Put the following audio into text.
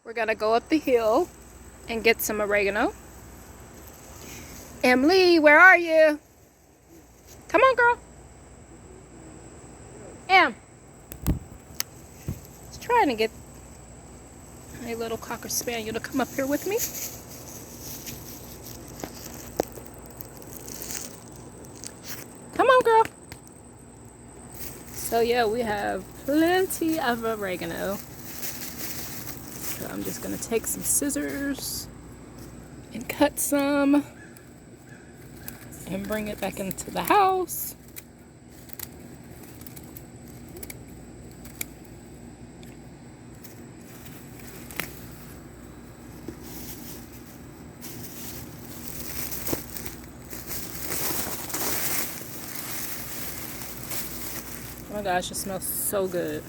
We're gonna go up the hill and get some oregano. Emily, where are you? Come on, girl. Em. Just trying to get my little Cocker Spaniel to come up here with me. Come on, girl. So yeah, we have plenty of oregano. So I'm just gonna take some scissors and cut some and bring it back into the house. Oh my gosh, it smells so good.